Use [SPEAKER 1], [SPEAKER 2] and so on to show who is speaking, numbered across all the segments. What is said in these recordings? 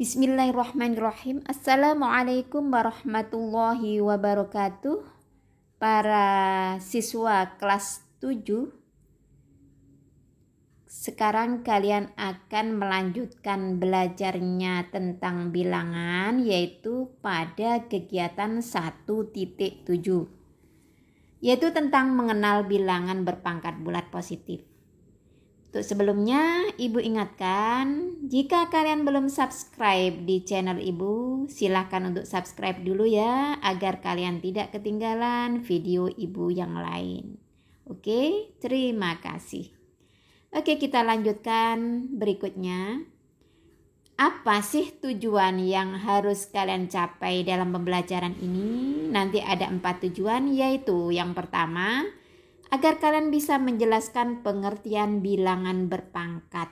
[SPEAKER 1] Bismillahirrahmanirrahim. Assalamualaikum warahmatullahi wabarakatuh. Para siswa kelas 7, sekarang kalian akan melanjutkan belajarnya tentang bilangan, yaitu pada kegiatan 1.7, yaitu tentang mengenal bilangan berpangkat bulat positif. Untuk sebelumnya, Ibu ingatkan, jika kalian belum subscribe di channel Ibu, silahkan untuk subscribe dulu ya, agar kalian tidak ketinggalan video Ibu yang lain. Oke, terima kasih. Oke, kita lanjutkan berikutnya. Apa sih tujuan yang harus kalian capai dalam pembelajaran ini? Nanti ada 4 tujuan, yaitu yang pertama, agar kalian bisa menjelaskan pengertian bilangan berpangkat,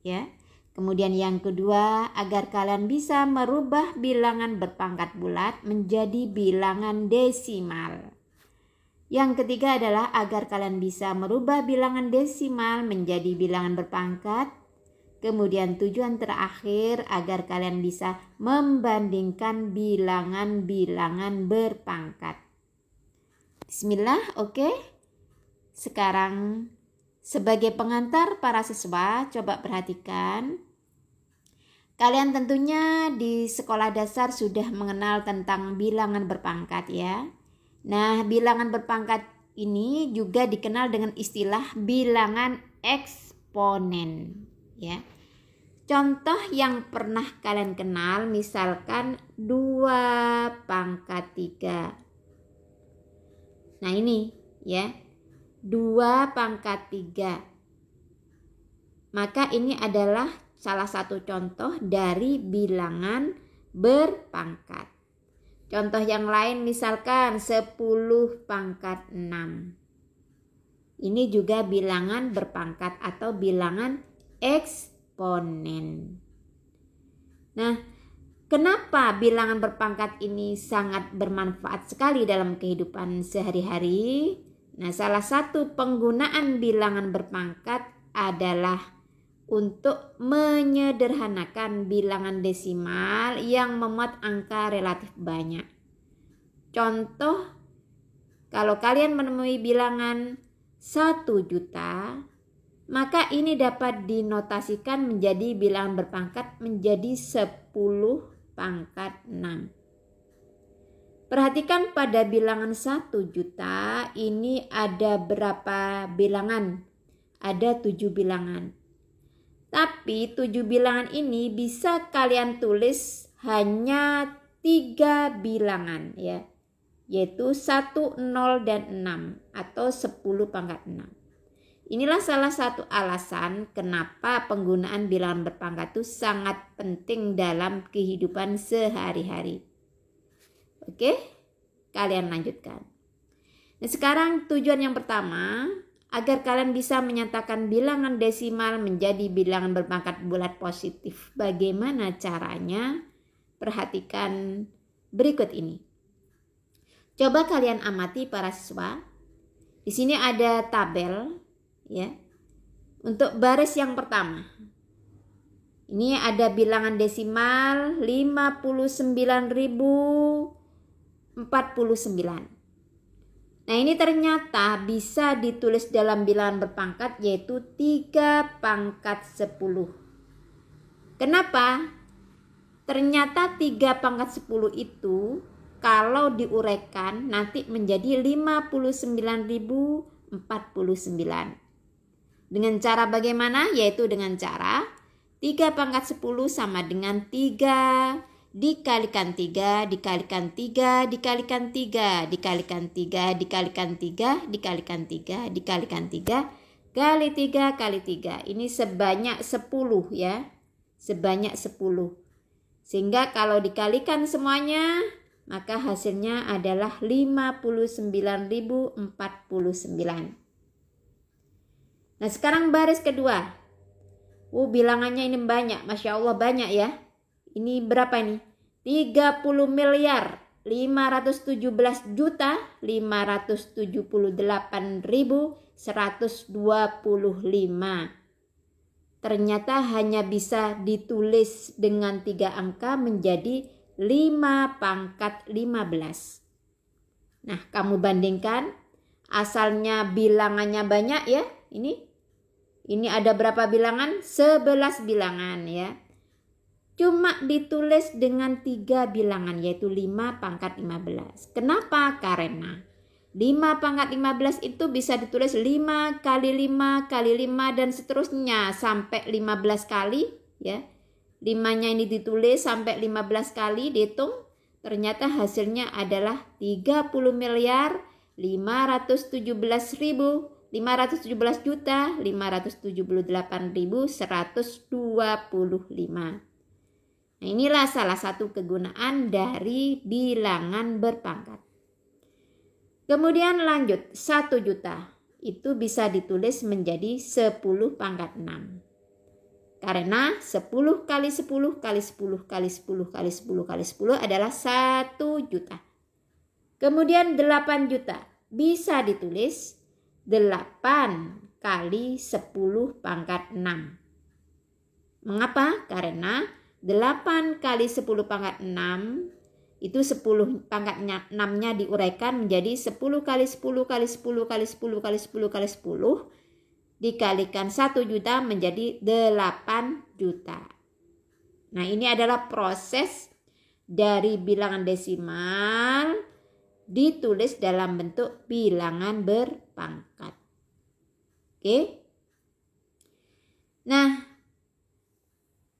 [SPEAKER 1] ya. Kemudian yang kedua, agar kalian bisa merubah bilangan berpangkat bulat menjadi bilangan desimal. Yang ketiga adalah agar kalian bisa merubah bilangan desimal menjadi bilangan berpangkat. Kemudian tujuan terakhir, agar kalian bisa membandingkan bilangan-bilangan berpangkat. Bismillah, oke? Sekarang sebagai pengantar para siswa, coba perhatikan. Kalian tentunya di sekolah dasar sudah mengenal tentang bilangan berpangkat ya. Nah, bilangan berpangkat ini juga dikenal dengan istilah bilangan eksponen ya. Contoh yang pernah kalian kenal misalkan 2 pangkat 3. Nah, ini ya. 2 pangkat 3. Maka ini adalah salah satu contoh dari bilangan berpangkat. Contoh yang lain misalkan 10 pangkat 6. Ini juga bilangan berpangkat atau bilangan eksponen. Nah, kenapa bilangan berpangkat ini sangat bermanfaat sekali dalam kehidupan sehari-hari? Nah, salah satu penggunaan bilangan berpangkat adalah untuk menyederhanakan bilangan desimal yang memuat angka relatif banyak. Contoh, kalau kalian menemui bilangan 1 juta, maka ini dapat dinotasikan menjadi bilangan berpangkat menjadi 10 pangkat 6. Perhatikan pada bilangan 1 juta ini ada berapa bilangan? Ada 7 bilangan. Tapi 7 bilangan ini bisa kalian tulis hanya 3 bilangan ya. Yaitu 1, 0, dan 6 atau 10 pangkat 6. Inilah salah satu alasan kenapa penggunaan bilangan berpangkat itu sangat penting dalam kehidupan sehari-hari. Oke, kalian lanjutkan. Nah, sekarang tujuan yang pertama, agar kalian bisa menyatakan bilangan desimal menjadi bilangan berpangkat bulat positif. Bagaimana caranya? Perhatikan berikut ini. Coba kalian amati para siswa. Di sini ada tabel ya. Untuk baris yang pertama. Ini ada bilangan desimal 59.049. Nah, ini ternyata bisa ditulis dalam bilangan berpangkat yaitu 3 pangkat 10. Kenapa? Ternyata 3 pangkat 10 itu kalau diuraikan nanti menjadi 59.049. Dengan cara bagaimana? Yaitu dengan cara 3 pangkat 10 sama dengan 3 dikalikan 3, dikalikan 3, dikalikan 3, dikalikan 3, dikalikan 3, dikalikan 3, dikalikan 3, kali 3, kali 3. Ini sebanyak 10 ya. Sebanyak 10. Sehingga kalau dikalikan semuanya, maka hasilnya adalah 59.049. Nah, sekarang baris kedua. Bilangannya ini banyak. Masya Allah banyak ya. Ini berapa ini? 30.517.578.125. ternyata hanya bisa ditulis dengan 3 angka menjadi 5 pangkat 15. Nah, kamu bandingkan, asalnya bilangannya banyak ya. Ini ada berapa bilangan? 11 bilangan ya. Cuma ditulis dengan 3 bilangan, yaitu 5 pangkat 15. Kenapa? Karena 5 pangkat 15 itu bisa ditulis 5 kali 5 kali 5 dan seterusnya sampai 15 kali ya. 5-nya ini ditulis sampai 15 kali, dihitung ternyata hasilnya adalah 30.517.578.125. Nah, inilah salah satu kegunaan dari bilangan berpangkat. Kemudian lanjut, 1 juta itu bisa ditulis menjadi 10 pangkat 6. Karena 10 kali 10 kali 10 kali 10 kali 10 kali 10 adalah 1 juta. Kemudian 8 juta bisa ditulis 8 kali 10 pangkat 6. Mengapa? Karena 8 kali 10 pangkat 6 itu 10 pangkatnya 6-nya diuraikan menjadi 10 kali 10 kali 10 kali 10 kali 10 kali 10 dikalikan 1 juta menjadi 8 juta. Nah, ini adalah proses dari bilangan desimal ditulis dalam bentuk bilangan berpangkat. Oke. Nah,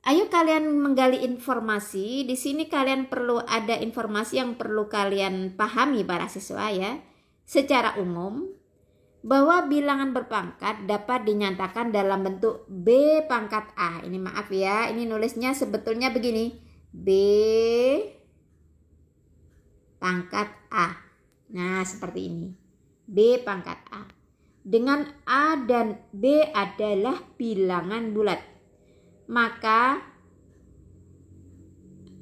[SPEAKER 1] ayo kalian menggali informasi. Di sini kalian perlu ada informasi yang perlu kalian pahami para siswa ya. Secara umum, bahwa bilangan berpangkat dapat dinyatakan dalam bentuk B pangkat A. Ini maaf ya, ini nulisnya sebetulnya begini. B pangkat A. Nah, seperti ini. B pangkat A. Dengan A dan B adalah bilangan bulat, maka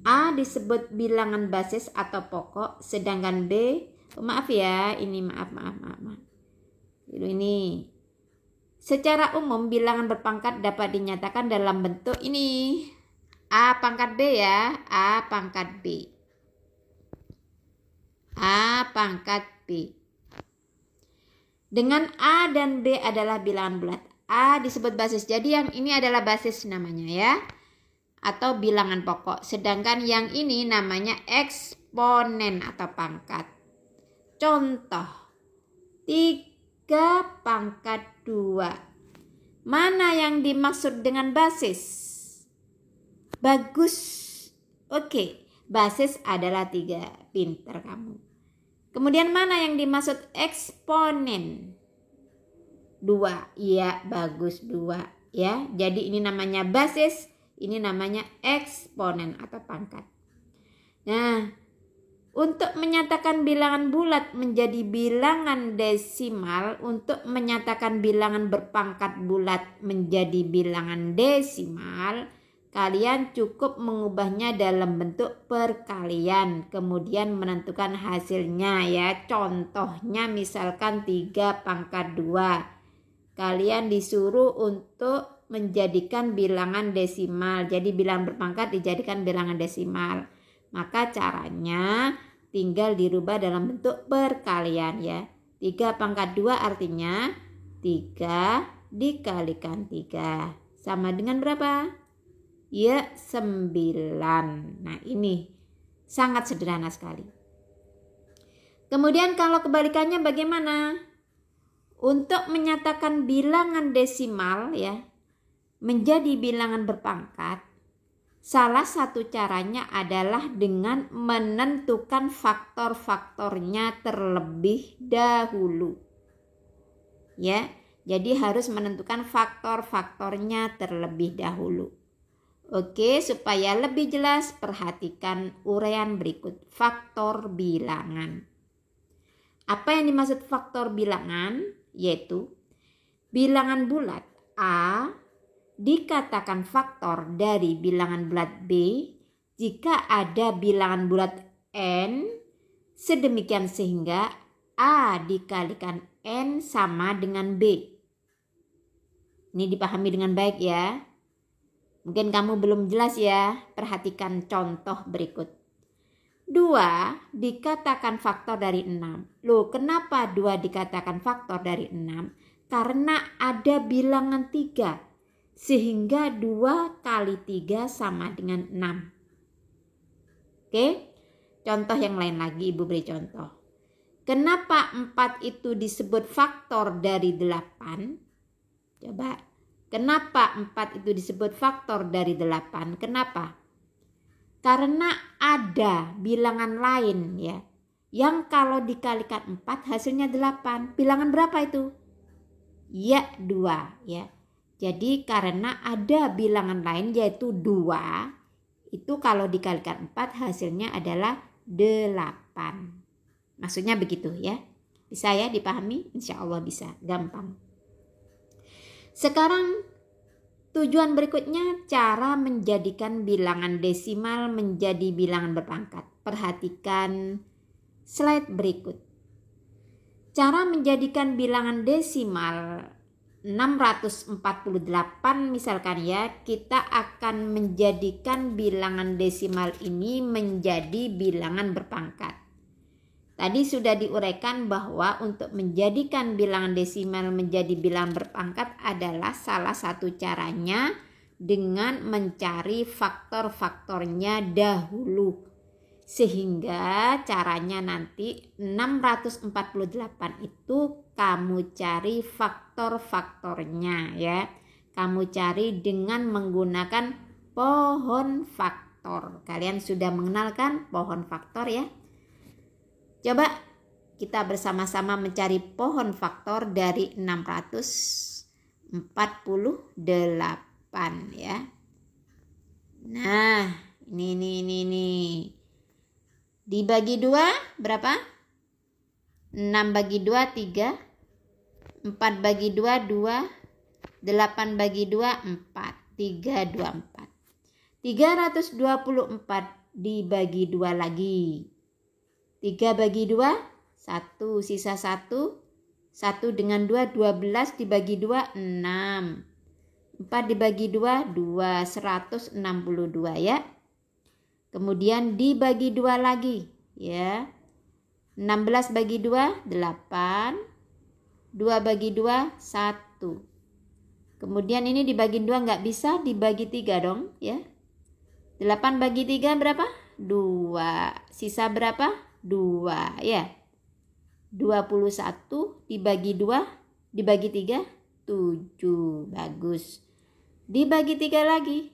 [SPEAKER 1] A disebut bilangan basis atau pokok, sedangkan B, maaf ya, ini maaf. Ini secara umum bilangan berpangkat dapat dinyatakan dalam bentuk ini. A pangkat B ya, A pangkat B. A pangkat B. Dengan A dan B adalah bilangan bulat. A disebut basis. Jadi yang ini adalah basis namanya ya. Atau bilangan pokok. Sedangkan yang ini namanya eksponen atau pangkat. Contoh. 3 pangkat 2. Mana yang dimaksud dengan basis? Bagus. Oke. Basis adalah 3. Pinter kamu. Kemudian mana yang dimaksud eksponen? 2. Iya, bagus 2 ya. Jadi ini namanya basis, ini namanya eksponen atau pangkat. Nah, untuk menyatakan bilangan bulat menjadi bilangan desimal, untuk menyatakan bilangan berpangkat bulat menjadi bilangan desimal, kalian cukup mengubahnya dalam bentuk perkalian, kemudian menentukan hasilnya ya. Contohnya misalkan 3 pangkat 2. Kalian disuruh untuk menjadikan bilangan desimal. Jadi bilangan berpangkat dijadikan bilangan desimal. Maka caranya tinggal dirubah dalam bentuk perkalian ya. 3 pangkat 2 artinya 3 dikalikan 3. Sama dengan berapa? Ya, 9. Nah, ini sangat sederhana sekali. Kemudian kalau kebalikannya bagaimana? Untuk menyatakan bilangan desimal ya menjadi bilangan berpangkat, salah satu caranya adalah dengan menentukan faktor-faktornya terlebih dahulu. Ya, jadi harus menentukan faktor-faktornya terlebih dahulu. Oke, supaya lebih jelas perhatikan uraian berikut. Faktor bilangan. Apa yang dimaksud faktor bilangan? Yaitu bilangan bulat A dikatakan faktor dari bilangan bulat B jika ada bilangan bulat N sedemikian sehingga A dikalikan N sama dengan B. Ini dipahami dengan baik ya. Mungkin kamu belum jelas ya, perhatikan contoh berikut. 2 dikatakan faktor dari 6. Loh, kenapa 2 dikatakan faktor dari 6? Karena ada bilangan 3. Sehingga 2 kali 3 sama dengan 6. Oke, contoh yang lain lagi, Ibu beri contoh. Kenapa 4 itu disebut faktor dari 8? Coba, kenapa 4 itu disebut faktor dari 8? Kenapa? Karena ada bilangan lain ya, yang kalau dikalikan 4 hasilnya 8. Bilangan berapa itu? Ya, 2 ya. Jadi karena ada bilangan lain yaitu 2, itu kalau dikalikan 4 hasilnya adalah 8. Maksudnya begitu ya. Bisa ya dipahami? Insya Allah bisa, gampang. Sekarang tujuan berikutnya, cara menjadikan bilangan desimal menjadi bilangan berpangkat. Perhatikan slide berikut. Cara menjadikan bilangan desimal 648 misalkan ya, kita akan menjadikan bilangan desimal ini menjadi bilangan berpangkat. Tadi sudah diuraikan bahwa untuk menjadikan bilangan desimal menjadi bilangan berpangkat adalah salah satu caranya dengan mencari faktor-faktornya dahulu. Sehingga caranya nanti 648 itu kamu cari faktor-faktornya ya. Kamu cari dengan menggunakan pohon faktor. Kalian sudah mengenalkan pohon faktor ya? Coba kita bersama-sama mencari pohon faktor dari 648 ya. Nah, ini. Dibagi 2 berapa? 6 bagi 2 3. 4 bagi 2 2. 8 bagi 2 4. 3 2 4. 324 dibagi 2 lagi. 3 bagi 2, 1, sisa 1. 1 dengan 2, 12 dibagi 2, 6. 4 dibagi 2, 2, 162 ya. Kemudian dibagi 2 lagi ya. 16 bagi 2, 8. 2 bagi 2, 1. Kemudian ini dibagi 2 nggak bisa, dibagi 3 dong ya. 8 bagi 3 berapa? 2. Sisa berapa? 2 ya. 21 dibagi 2 dibagi 3 7. Bagus. Dibagi 3 lagi.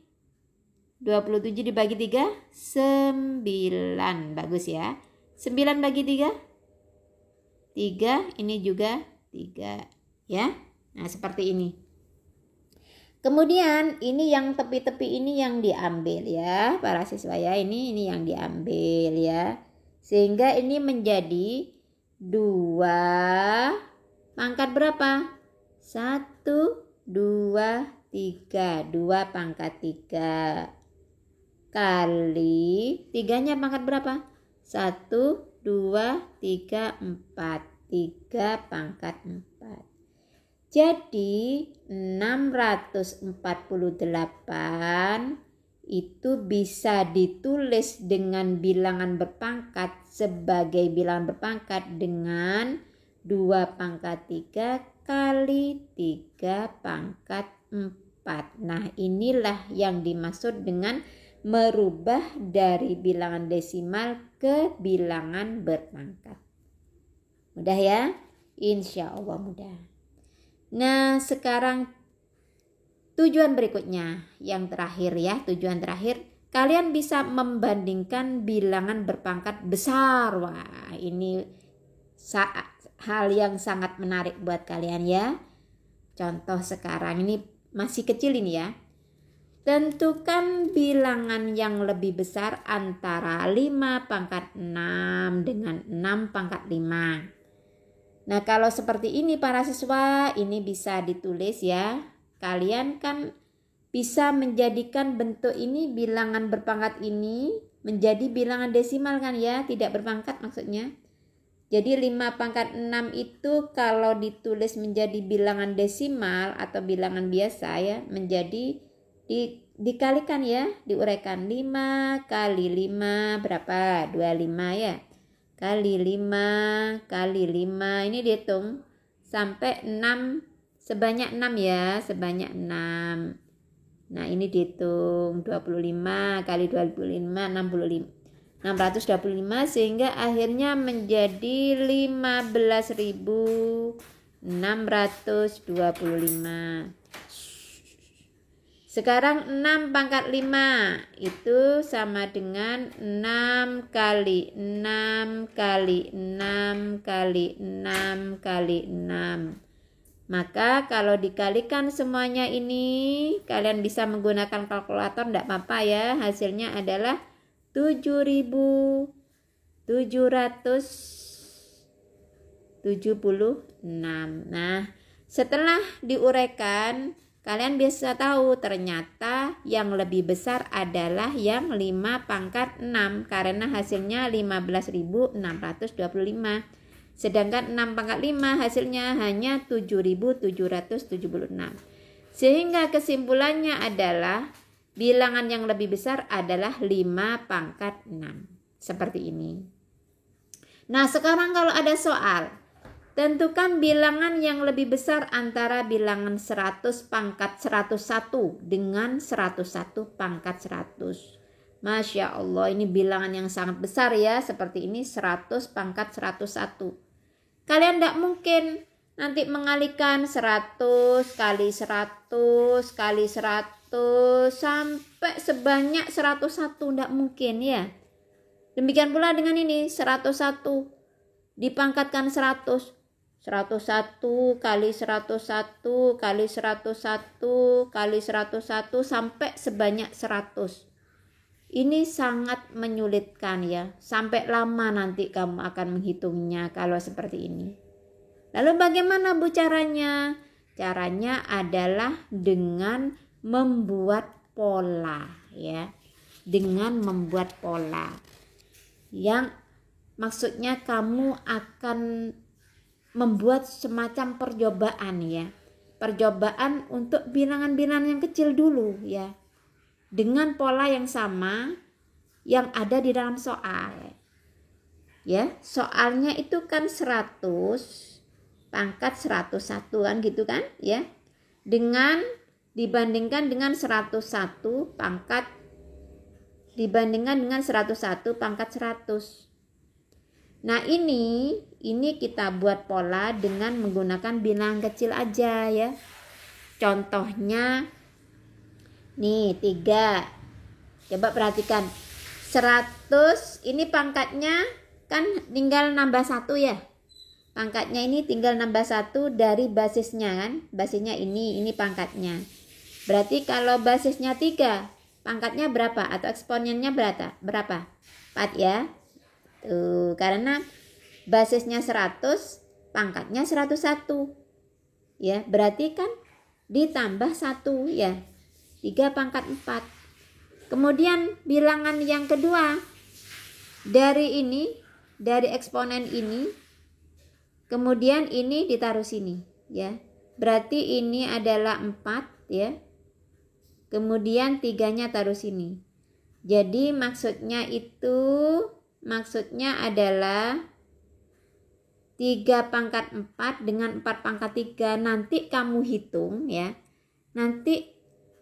[SPEAKER 1] 27 dibagi 3 9. Bagus ya. 9 bagi 3 3. Ini juga 3 ya. Nah, seperti ini. Kemudian ini yang tepi-tepi ini yang diambil ya para siswa ya. Ini yang diambil ya. Sehingga ini menjadi 2 pangkat berapa? 1, 2, 3. 2 pangkat 3. Kali 3-nya pangkat berapa? 1, 2, 3, 4. 3 pangkat 4. Jadi 648 itu bisa ditulis dengan bilangan berpangkat sebagai bilangan berpangkat dengan 2 pangkat 3 kali 3 pangkat 4. Nah, inilah yang dimaksud dengan merubah dari bilangan desimal ke bilangan berpangkat. Mudah ya? Insya Allah mudah. Nah, sekarang tujuan berikutnya, yang terakhir ya, tujuan terakhir, kalian bisa membandingkan bilangan berpangkat besar. Wah, ini hal yang sangat menarik buat kalian ya. Contoh sekarang ini masih kecil ini ya. Tentukan bilangan yang lebih besar antara 5 pangkat 6 dengan 6 pangkat 5. Nah, kalau seperti ini para siswa, ini bisa ditulis ya. Kalian kan bisa menjadikan bentuk ini, bilangan berpangkat ini menjadi bilangan desimal kan ya, tidak berpangkat maksudnya. Jadi 5 pangkat 6 itu kalau ditulis menjadi bilangan desimal atau bilangan biasa ya, menjadi dikalikan ya, diuraikan. 5 kali 5 berapa? 25 ya. Kali 5 kali 5 ini dihitung sampai 6, sebanyak 6 ya, sebanyak 6. Nah ini dihitung 25 kali 25 625 sehingga akhirnya menjadi 15.625. Sekarang 6 pangkat 5 itu sama dengan 6 kali 6 kali 6 kali 6 kali 6. Maka kalau dikalikan semuanya ini, kalian bisa menggunakan kalkulator, tidak apa-apa ya. Hasilnya adalah 7.776. Nah, setelah diuraikan, kalian bisa tahu ternyata yang lebih besar adalah yang 5 pangkat 6 karena hasilnya 15.625. Sedangkan 6 pangkat 5 hasilnya hanya 7.776. Sehingga kesimpulannya adalah bilangan yang lebih besar adalah 5 pangkat 6. Seperti ini. Nah, sekarang kalau ada soal, tentukan bilangan yang lebih besar antara bilangan 100 pangkat 101 dengan 101 pangkat 100. Masya Allah, ini bilangan yang sangat besar ya. Seperti ini 100 pangkat 101. Kalian tidak mungkin nanti mengalihkan 100 kali 100 kali 100 sampai sebanyak 101. Tidak mungkin ya. Demikian pula dengan ini 101 dipangkatkan 100. 101 kali 101 kali 101 kali 101 sampai sebanyak 100. Ini sangat menyulitkan ya. Sampai lama nanti kamu akan menghitungnya kalau seperti ini. Lalu bagaimana Bu caranya? Caranya adalah dengan membuat pola ya. Dengan membuat pola. Yang maksudnya kamu akan membuat semacam percobaan ya. Percobaan untuk bilangan-bilangan yang kecil dulu ya. Dengan pola yang sama yang ada di dalam soal. Ya, soalnya itu kan 100 pangkat 101 kan gitu kan ya. Dengan dibandingkan dengan 101 pangkat 100. Nah, ini kita buat pola dengan menggunakan bilangan kecil aja ya. Contohnya nih 3. Coba perhatikan. 100 ini pangkatnya kan tinggal nambah 1 ya. Pangkatnya ini tinggal nambah 1 dari basisnya kan. Basisnya ini pangkatnya. Berarti kalau basisnya 3, pangkatnya berapa? Atau eksponennya berapa? 4 ya. Tuh, karena basisnya 100, pangkatnya 101. Ya, berarti kan ditambah 1 ya. 3 pangkat 4. Kemudian bilangan yang kedua, dari eksponen ini, kemudian ini ditaruh sini ya. Berarti ini adalah 4 ya. Kemudian 3-nya taruh sini. Jadi maksudnya adalah 3 pangkat 4 dengan 4 pangkat 3. Nanti kamu hitung ya. Nanti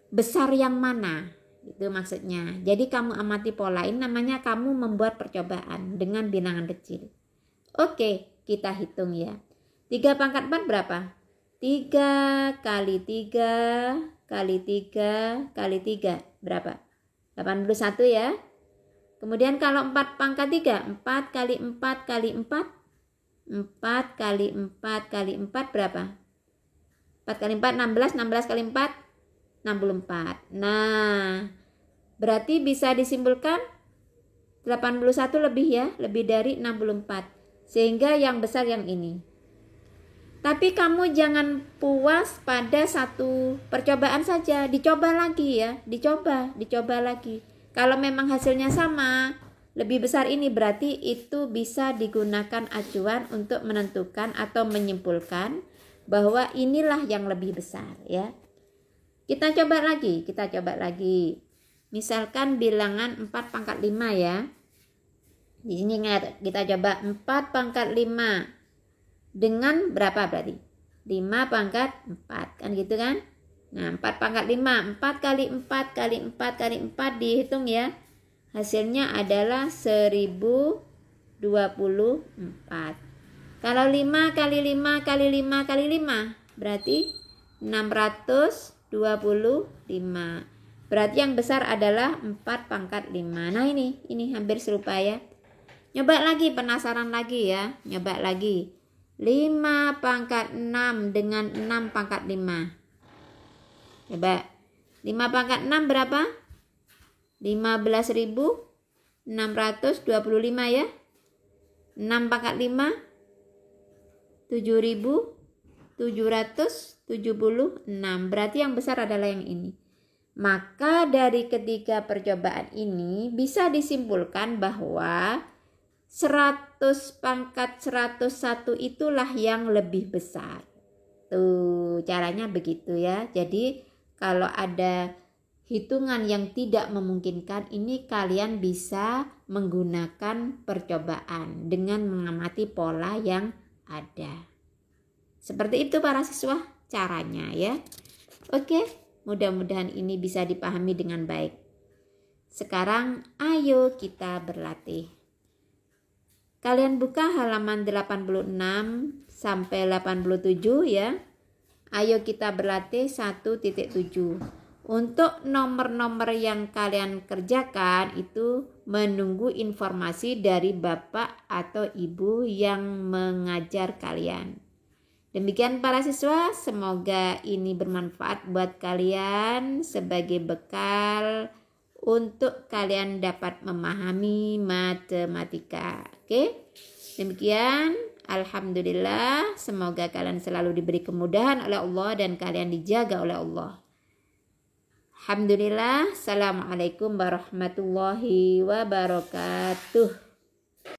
[SPEAKER 1] besar yang mana? Itu maksudnya. Jadi kamu amati pola ini, namanya kamu membuat percobaan dengan bilangan kecil. Oke, kita hitung ya. 3 pangkat 4 berapa? 3 kali 3 kali 3 kali 3 berapa? 81 ya. Kemudian kalau 4 pangkat 3, 4 kali 4 kali 4, 4 kali 4 kali 4 berapa? 4 kali 4, 16, 16 kali 4, 64. Nah, berarti bisa disimpulkan 81 lebih ya, lebih dari 64. Sehingga yang besar yang ini. Tapi kamu jangan puas pada satu percobaan saja, dicoba lagi ya, dicoba lagi. Kalau memang hasilnya sama, lebih besar ini, berarti itu bisa digunakan acuan untuk menentukan atau menyimpulkan bahwa inilah yang lebih besar ya. Kita coba lagi. Misalkan bilangan 4 pangkat 5 ya. Di sini kita coba 4 pangkat 5 dengan berapa berarti? 5 pangkat 4 kan gitu kan? Nah 4 pangkat 5, 4 kali 4 kali 4 kali 4 dihitung ya. Hasilnya adalah 1024. Kalau 5 kali 5 kali 5 kali 5 berarti 625. Berarti yang besar adalah 4 pangkat 5. Nah ini hampir serupa ya. Nyoba lagi, penasaran lagi ya. Nyoba lagi. 5 pangkat 6 dengan 6 pangkat 5. Coba 5 pangkat 6 berapa? 15.625 ya. 6 pangkat 5 7.776. Berarti yang besar adalah yang ini. Maka dari ketiga percobaan ini bisa disimpulkan bahwa 100 pangkat 101 itulah yang lebih besar. Tuh caranya begitu ya. Jadi kalau ada hitungan yang tidak memungkinkan, ini kalian bisa menggunakan percobaan dengan mengamati pola yang ada. Seperti itu para siswa caranya ya. Oke, mudah-mudahan ini bisa dipahami dengan baik. Sekarang ayo kita berlatih. Kalian buka halaman 86 sampai 87 ya. Ayo kita berlatih 1.7. Untuk nomor-nomor yang kalian kerjakan itu menunggu informasi dari bapak atau ibu yang mengajar kalian. Demikian para siswa, semoga ini bermanfaat buat kalian sebagai bekal untuk kalian dapat memahami matematika. Oke? Demikian, alhamdulillah, semoga kalian selalu diberi kemudahan oleh Allah dan kalian dijaga oleh Allah. Alhamdulillah, assalamualaikum warahmatullahi wabarakatuh.